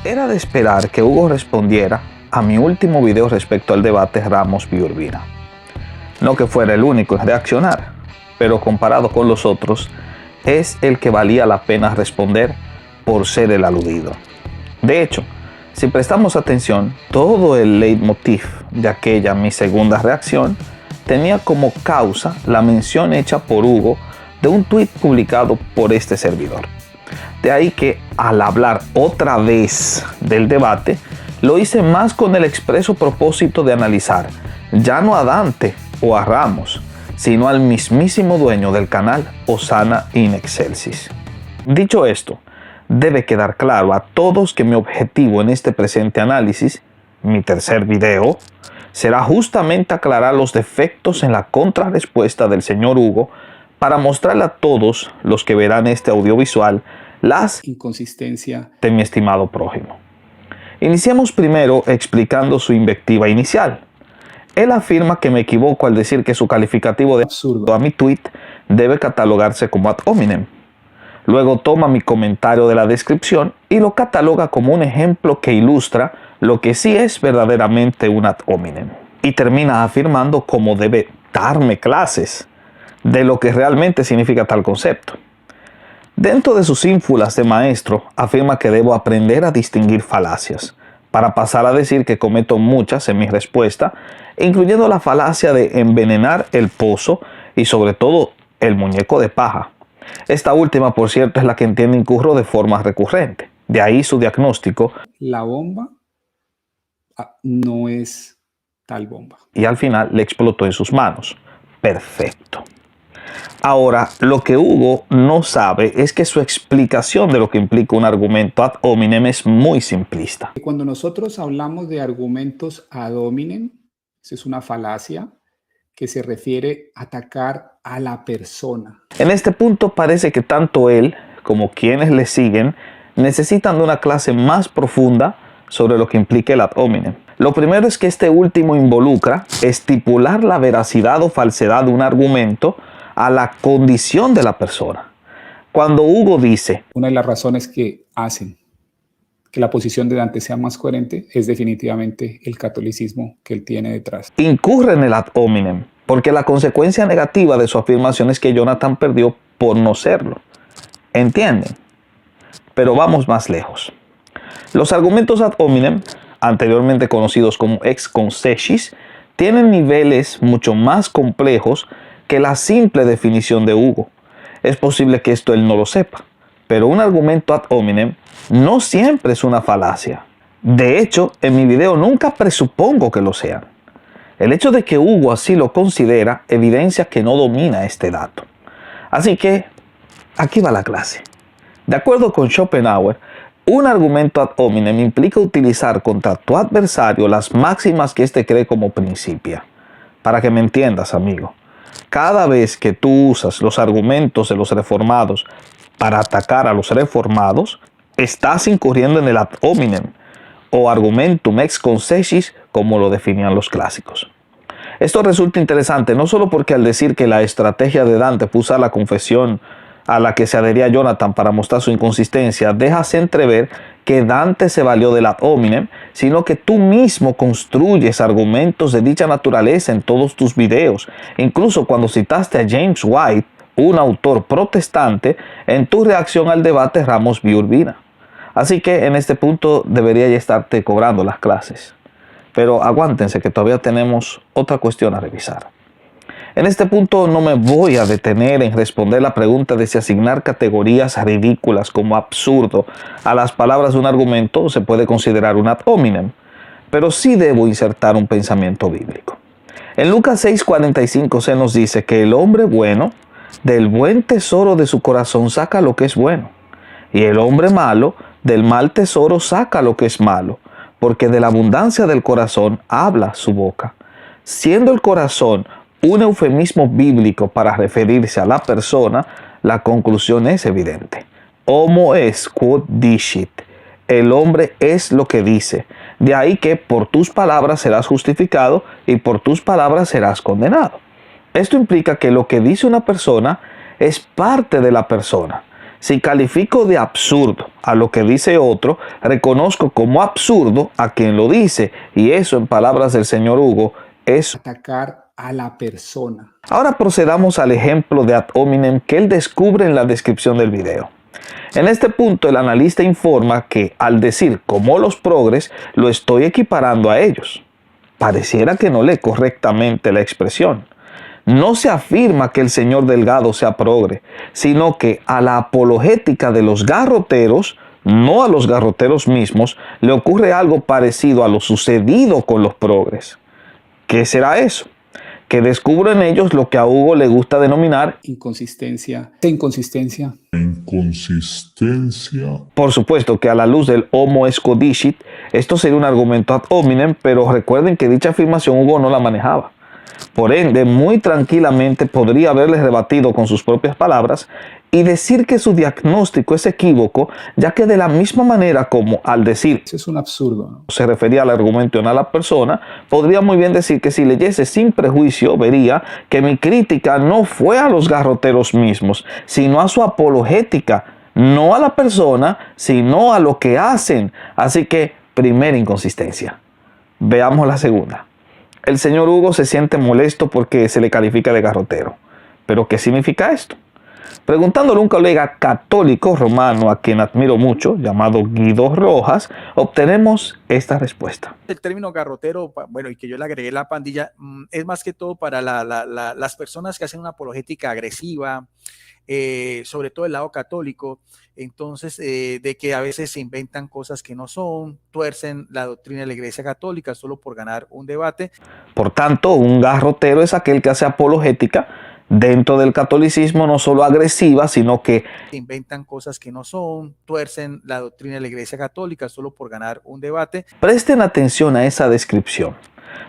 Era de esperar que Hugo respondiera a mi último video respecto al debate Ramos v. Urbina. No que fuera el único en reaccionar, pero comparado con los otros, es el que valía la pena responder por ser el aludido. De hecho, si prestamos atención, todo el leitmotiv de aquella mi segunda reacción tenía como causa la mención hecha por Hugo de un tuit publicado por este servidor. De ahí que al hablar otra vez del debate, lo hice más con el expreso propósito de analizar ya no a Dante o a Ramos, sino al mismísimo dueño del canal Hosanna in Excelsis. Dicho esto, debe quedar claro a todos que mi objetivo en este presente análisis, mi tercer video, será justamente aclarar los defectos en la contrarrespuesta del señor Hugo para mostrarle a todos los que verán este audiovisual las inconsistencias de mi estimado prójimo. Iniciamos primero explicando su invectiva inicial. Él afirma que me equivoco al decir que su calificativo de absurdo a mi tweet debe catalogarse como ad hominem. Luego toma mi comentario de la descripción y lo cataloga como un ejemplo que ilustra lo que sí es verdaderamente un ad hominem. Y termina afirmando cómo debe darme clases de lo que realmente significa tal concepto. Dentro de sus ínfulas de maestro, afirma que debo aprender a distinguir falacias, para pasar a decir que cometo muchas en mi respuesta, incluyendo la falacia de envenenar el pozo y sobre todo el muñeco de paja. Esta última, por cierto, es la que entiende incurro de forma recurrente. De ahí su diagnóstico: la bomba no es tal bomba. Y al final le explotó en sus manos. Perfecto. Ahora, lo que Hugo no sabe es que su explicación de lo que implica un argumento ad hominem es muy simplista. Cuando nosotros hablamos de argumentos ad hominem, eso es una falacia que se refiere a atacar a la persona. En este punto parece que tanto él como quienes le siguen necesitan de una clase más profunda sobre lo que implica el ad hominem. Lo primero es que este último involucra estipular la veracidad o falsedad de un argumento a la condición de la persona. Cuando Hugo dice: una de las razones que hacen que la posición de Dante sea más coherente es definitivamente el catolicismo que él tiene detrás. Incurre en el ad hominem, porque la consecuencia negativa de su afirmación es que Jonathan perdió por no serlo. ¿Entienden? Pero vamos más lejos. Los argumentos ad hominem, anteriormente conocidos como ex consequis, tienen niveles mucho más complejos que la simple definición de Hugo. Es posible que esto él no lo sepa, pero un argumento ad hominem no siempre es una falacia. De hecho, en mi video nunca presupongo que lo sean. El hecho de que Hugo así lo considera evidencia que no domina este dato. Así que, aquí va la clase. De acuerdo con Schopenhauer, un argumento ad hominem implica utilizar contra tu adversario las máximas que éste cree como principia. Para que me entiendas, amigo. Cada vez que tú usas los argumentos de los reformados para atacar a los reformados, estás incurriendo en el ad hominem o argumentum ex consequis, como lo definían los clásicos. Esto resulta interesante no solo porque al decir que la estrategia de Dante fue usar la confesión a la que se adhería Jonathan para mostrar su inconsistencia, dejas entrever que Dante se valió del ad hominem, sino que tú mismo construyes argumentos de dicha naturaleza en todos tus videos, incluso cuando citaste a James White, un autor protestante, en tu reacción al debate Ramos v. Urbina. Así que en este punto debería ya estarte cobrando las clases. Pero aguántense que todavía tenemos otra cuestión a revisar. En este punto no me voy a detener en responder la pregunta de si asignar categorías ridículas como absurdo a las palabras de un argumento se puede considerar un ad hominem, pero sí debo insertar un pensamiento bíblico. En Lucas 6:45 se nos dice que el hombre bueno del buen tesoro de su corazón saca lo que es bueno, y el hombre malo del mal tesoro saca lo que es malo, porque de la abundancia del corazón habla su boca. Siendo el corazón un eufemismo bíblico para referirse a la persona, la conclusión es evidente. Homo est quod dicit. El hombre es lo que dice. De ahí que por tus palabras serás justificado y por tus palabras serás condenado. Esto implica que lo que dice una persona es parte de la persona. Si califico de absurdo a lo que dice otro, reconozco como absurdo a quien lo dice. Y eso, en palabras del señor Hugo, es atacar a la persona. Ahora procedamos al ejemplo de ad hominem que él descubre en la descripción del video. En este punto el analista informa que al decir como los progres lo estoy equiparando a ellos. Pareciera que no lee correctamente la expresión. No se afirma que el señor Delgado sea progre, sino que a la apologética de los garroteros, no a los garroteros mismos, le ocurre algo parecido a lo sucedido con los progres. ¿Qué será eso? Que descubro en ellos lo que a Hugo le gusta denominar inconsistencia. Por supuesto que a la luz del homo esco dicit, esto sería un argumento ad hominem, pero recuerden que dicha afirmación Hugo no la manejaba. Por ende, muy tranquilamente podría haberle rebatido con sus propias palabras y decir que su diagnóstico es equívoco, ya que de la misma manera como al decir eso es un absurdo, ¿no? Se refería al argumento a la persona, podría muy bien decir que si leyese sin prejuicio, vería que mi crítica no fue a los garroteros mismos, sino a su apologética, no a la persona, sino a lo que hacen. Así que, primera inconsistencia. Veamos la segunda. El señor Hugo se siente molesto porque se le califica de garrotero. ¿Pero qué significa esto? Preguntándole a un colega católico romano a quien admiro mucho, llamado Guido Rojas, obtenemos esta respuesta. El término garrotero, bueno, y que yo le agregué la pandilla, es más que todo para las personas que hacen una apologética agresiva, sobre todo el lado católico, entonces de que a veces se inventan cosas que no son, tuercen la doctrina de la Iglesia Católica solo por ganar un debate. Por tanto, un garrotero es aquel que hace apologética dentro del catolicismo no solo agresiva, sino que inventan cosas que no son, tuercen la doctrina de la Iglesia Católica solo por ganar un debate. Presten atención a esa descripción,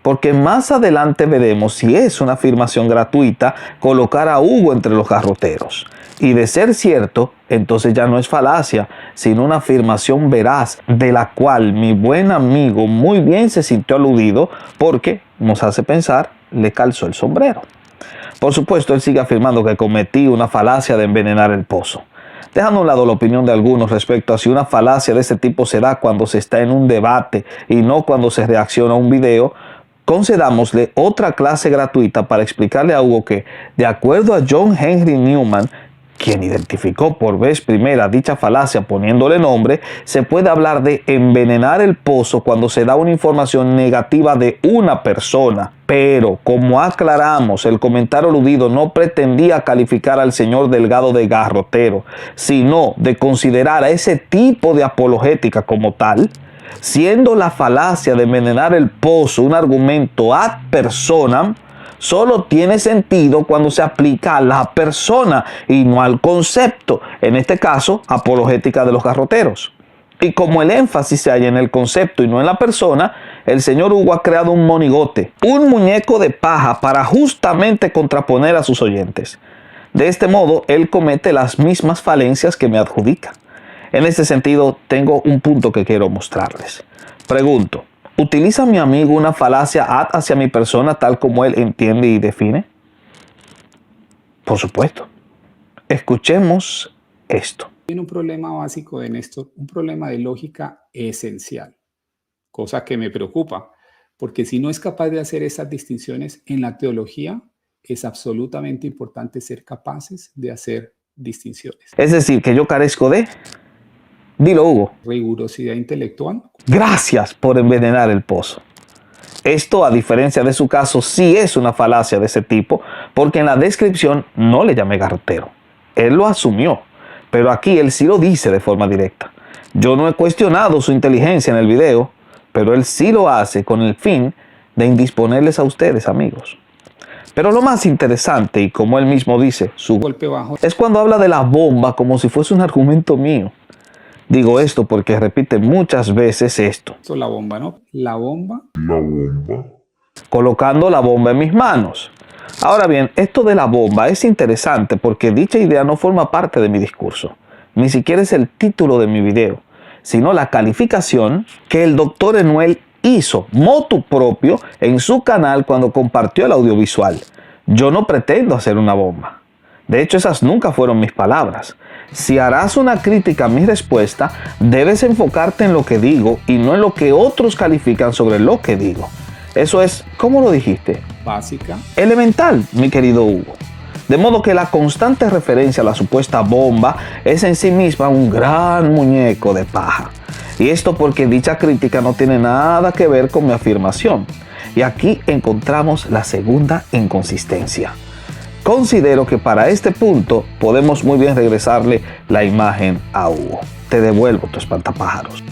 porque más adelante veremos si es una afirmación gratuita colocar a Hugo entre los garroteros. Y de ser cierto, entonces ya no es falacia, sino una afirmación veraz, de la cual mi buen amigo muy bien se sintió aludido, porque, nos hace pensar, le calzó el sombrero. Por supuesto, él sigue afirmando que cometí una falacia de envenenar el pozo. Dejando a un lado la opinión de algunos respecto a si una falacia de este tipo se da cuando se está en un debate y no cuando se reacciona a un video, concedámosle otra clase gratuita para explicarle a Hugo que, de acuerdo a John Henry Newman, quien identificó por vez primera dicha falacia poniéndole nombre, se puede hablar de envenenar el pozo cuando se da una información negativa de una persona. Pero, como aclaramos, el comentario aludido no pretendía calificar al señor Delgado de garrotero, sino de considerar a ese tipo de apologética como tal, siendo la falacia de envenenar el pozo un argumento ad personam. Solo tiene sentido cuando se aplica a la persona y no al concepto, en este caso, apologética de los garroteros. Y como el énfasis se halla en el concepto y no en la persona, el señor Hugo ha creado un monigote, un muñeco de paja para justamente contraponer a sus oyentes. De este modo, él comete las mismas falencias que me adjudica. En este sentido, tengo un punto que quiero mostrarles. Pregunto, ¿utiliza mi amigo una falacia ad hacia mi persona tal como él entiende y define? Por supuesto. Escuchemos esto. Tiene un problema básico de Néstor, un problema de lógica esencial, cosa que me preocupa, porque si no es capaz de hacer esas distinciones en la teología, es absolutamente importante ser capaces de hacer distinciones. Es decir, que yo carezco de... Dilo, Hugo. Rigurosidad intelectual. Gracias por envenenar el pozo. Esto, a diferencia de su caso, sí es una falacia de ese tipo, porque en la descripción no le llamé garrotero. Él lo asumió, pero aquí él sí lo dice de forma directa. Yo no he cuestionado su inteligencia en el video, pero él sí lo hace con el fin de indisponerles a ustedes, amigos. Pero lo más interesante, y como él mismo dice, su golpe bajo, es cuando habla de la bomba como si fuese un argumento mío. Digo esto porque repite muchas veces esto. La bomba, ¿no? La bomba. Colocando la bomba en mis manos. Ahora bien, esto de la bomba es interesante porque dicha idea no forma parte de mi discurso. Ni siquiera es el título de mi video, sino la calificación que el doctor Enuel hizo motu propio en su canal cuando compartió el audiovisual. Yo no pretendo hacer una bomba. De hecho, esas nunca fueron mis palabras. Si harás una crítica a mi respuesta, debes enfocarte en lo que digo y no en lo que otros califican sobre lo que digo. Eso es, ¿cómo lo dijiste? Básica. Elemental, mi querido Hugo. De modo que la constante referencia a la supuesta bomba es en sí misma un gran muñeco de paja. Y esto porque dicha crítica no tiene nada que ver con mi afirmación. Y aquí encontramos la segunda inconsistencia. Considero que para este punto podemos muy bien regresarle la imagen a Hugo. Te devuelvo tu espantapájaros.